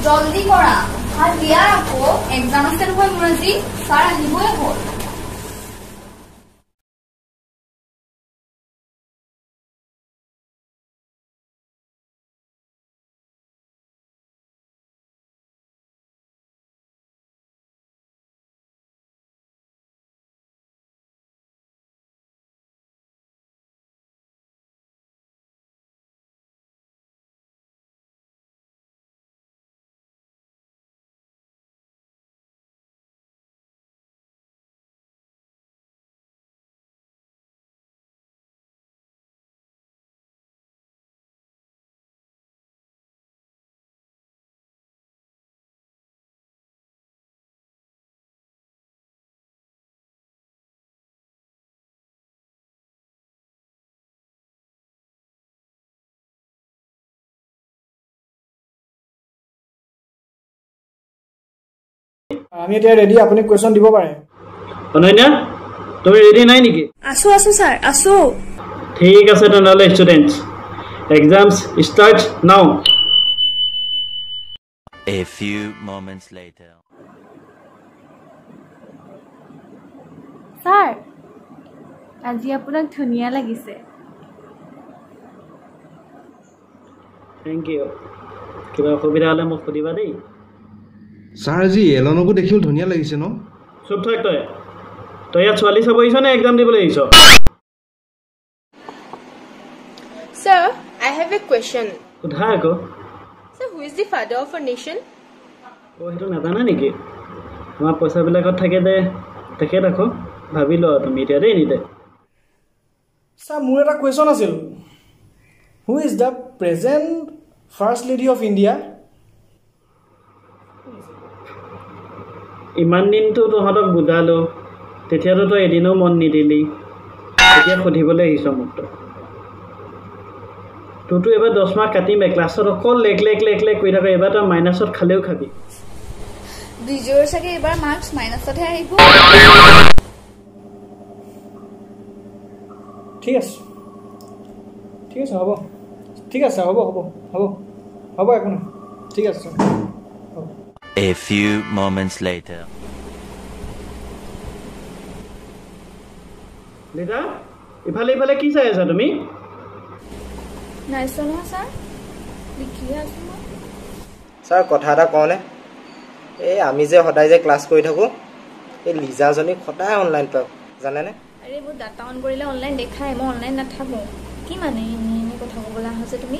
জলদি কৰা আৰ দিয়া ৰাখো এক্সাম আছে নহয় মোৰ আজি স্যাৰ আহিবই হ'ল আমি এতিয়া ৰেডি আপুনি কোৱেশ্চন দিব পাৰে অনন্যা তুমি ৰেডি নাই নেকি আসো স্যাৰ আসো ঠিক আছে তেনেহ'লে ষ্টুডেণ্টছ এক্সামছ ষ্টাৰ্ট নাও A few moments later. Sir আজি আপোনাক ধুনিয়া লাগিছে থেংক ইউ কিবা অসুবিধা হ'লে মোক সুধিবা দেই ছাৰ আজি এলনকো দেখিও ধুনীয়া লাগিছে ন চুপ থাক তই ইয়াত ছোৱালী চাব আহিছ নে এক্সাম দিবলৈ আহিছ Sir, I have a question. সোধা আকৌ Sir, who is the father of a nation? সেইটো নাজানা নেকি আমাৰ পইচাবিলাকত থাকে দে তেখেত আকৌ ভাবি লোৱা তুমি এতিয়া দেই নিদে ছাৰ মোৰ এটা কুৱেশ্যন আছিল who is the present first lady of India ইমান দিনটো তহঁতক বুজালো তেতিয়াতো তই এদিনো মন নিদিলি এতিয়া সুধিবলৈ আহিছ মোক তোৰতো এবাৰ 10 মাৰ্ক কাটিমে ক্লাছত অকল লেক লেক লেক লেক কৰি থাকে এবাৰ তই মাইনাছত খালেও খাবি দুজোৰ চাগে এবাৰ মাৰ্কস মাইনাছতহে আহিব ঠিক আছে হ'ব ঠিক আছে হ'ব একো নাই ঠিক আছে sir A few moments later. লিদা ইফালে কি চাই আছা তুমি নাইছো নহয় স্যাৰ লিখিয়ে আছো মই ছাৰ কথা এটা কওঁনে এই আমি যে সদায় যে ক্লাছ কৰি থাকোঁ এই লিজাজনীক সদায় অনলাইন পাওঁ জানেনে আৰে মোৰ ডাটা অন কৰিলে অনলাইন দেখায় মই অনলাইন নাথাকোঁ কি মানে এনে কথা ক'বলৈ হৈছে তুমি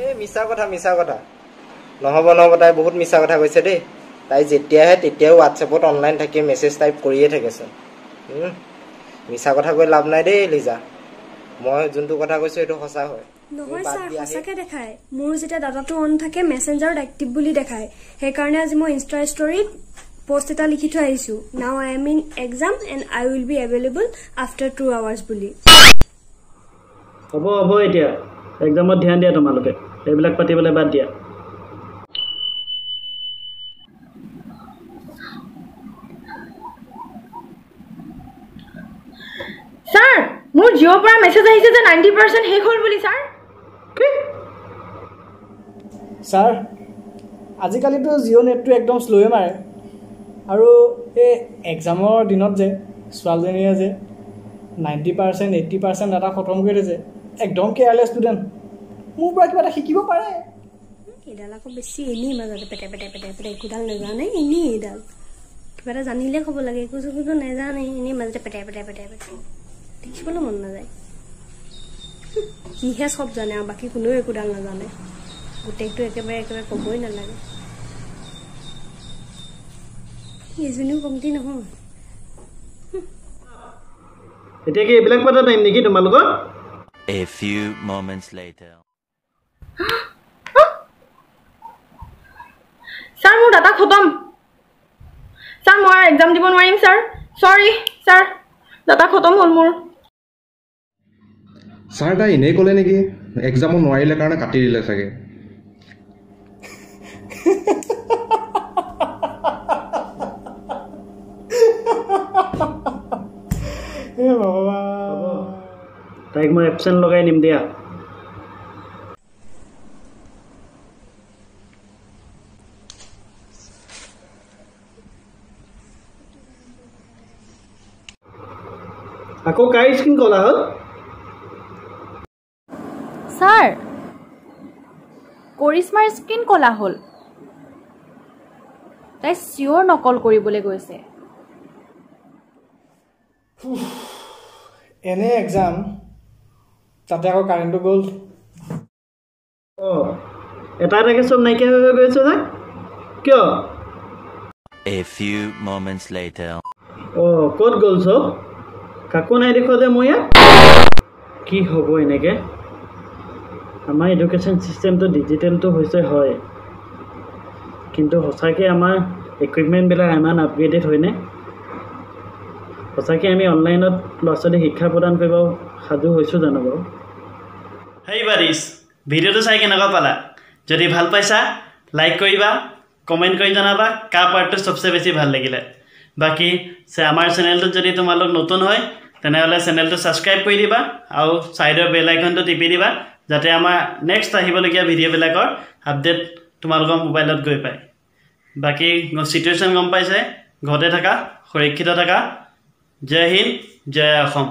এই মিছা কথা নহ'ব তাই বহুত মিছা কথা কৈছে দেই তাই যেতিয়া আহে তেতিয়াও হোৱাটছএপত অনলাইন থাকি মেছেজ টাইপ কৰিয়ে থাকেচোন মিছা কথা কৈ লাভ নাই দেই লিজা মই যোনটো কথা কৈছোঁ সেইটো সঁচা হয় নহয় স্যাৰ সঁচাকে দেখায় মোৰ যেতিয়া ডাটাটো অন থাকে মেছেঞ্জাৰত এক্টিভ বুলি দেখায় সেইকাৰণে আজি মই ইনষ্টা ষ্টৰীত পোষ্ট এটা লিখি থৈ আহিছোঁ now I am in exam and I will be available after 2 hours বুলি হ'ব এতিয়া এক্সামত ধ্যান দিয়া তোমালোকে এইবিলাক পাতিবলৈ বাদ দিয়া Sir, মোৰ জিঅ'ৰ পৰা মেছেজ আহিছে যে 90% শেষ হ'ল বুলি ছাৰ ছাৰ আজিকালিতো জিঅ' নেটটো একদম শ্ল'ৱে মাৰে আৰু এই এক্সামৰ দিনত যে ছোৱালীজনীয়ে যে 90% 80% ডাটা খতম কৰি দিছে একদম কেয়াৰলেছ ষ্টুডেণ্ট মোৰ পৰা কিবা এটা শিকিব পাৰে এইডাল আকৌ বেছি এনেই মাজতে পেটে একোডাল নাজানে এনেই এইডাল কিবা এটা জানিলে ক'ব লাগে একো নাজানে এনেই মাজতে পেটে দেখিবলৈ মন নাযায় সিহে চব জানে আৰু বাকী কোনেও একোডাল নাজানে গোটেইটো একেবাৰে ক'বই নালাগে এইজনীও কমতি নহয় এতিয়া কি এইবিলাক পতা টাইম নেকি তোমালোকৰ A few moments later. Sir মোৰ ডাটা খতম ছাৰ মই এক্সাম দিব নোৱাৰিম ছাৰ সৰি ছাৰ ডাটা খতম হ'ল মোৰ ছাৰ তাই এনেই ক'লে নেকি এক্সামো নোৱাৰিলে কাৰণে কাটি দিলে চাগে তাইক মই এবচেণ্ট লগাই নিম দিয়া আকৌ কাৰ স্কিন ক'লা হ'ল ছাৰ কৰিশ্মাৰ স্কিন ক'লা হ'ল তাই চিয়ৰ নকল কৰিবলৈ গৈছে এনে এক্সাম তাতে আকৌ কাৰেণ্টটো গ'ল এটা এটাকে চব নাইকিয়া হৈ গৈছে যে কিয় A few moments later. ক'ত গ'ল চব কাকো নাই দেখো যে মই ইয়াত কি হ'ব এনেকৈ আমাৰ এডুকেশ্যন চিষ্টেমটো ডিজিটেলটো হৈছে হয় কিন্তু সঁচাকৈ আমাৰ ইকুইপমেণ্টবিলাক ইমান আপগ্ৰেডেড হয়নে সঁচাকৈ আমি অনলাইনত ল'ৰা ছোৱালীক শিক্ষা প্ৰদান কৰিব সাজু হৈছোঁ জানো বাৰু হেই বাৰিছ ভিডিঅ'টো চাই কেনেকুৱা পালা যদি ভাল পাইছা লাইক কৰিবা কমেণ্ট কৰি জনাবা কাৰ পাৰ্টটো চবচে বেছি ভাল লাগিলে বাকী আমাৰ চেনেলটোত যদি তোমালোক নতুন হয় তেনেহ'লে চেনেলটো ছাবস্ক্ৰাইব কৰি দিবা আৰু ছাইডৰ বেল আইকনটো টিপি দিবা যাতে আমাৰ নেক্সট আহিবলগীয়া ভিডিঅ'বিলাকৰ আপডেট তোমালোকৰ মোবাইলত গৈ পায় বাকী চিটুৱেশ্যন গম পাইছে ঘৰতে থাকা সুৰক্ষিত থাকা জয় হিন্দ জয় অসম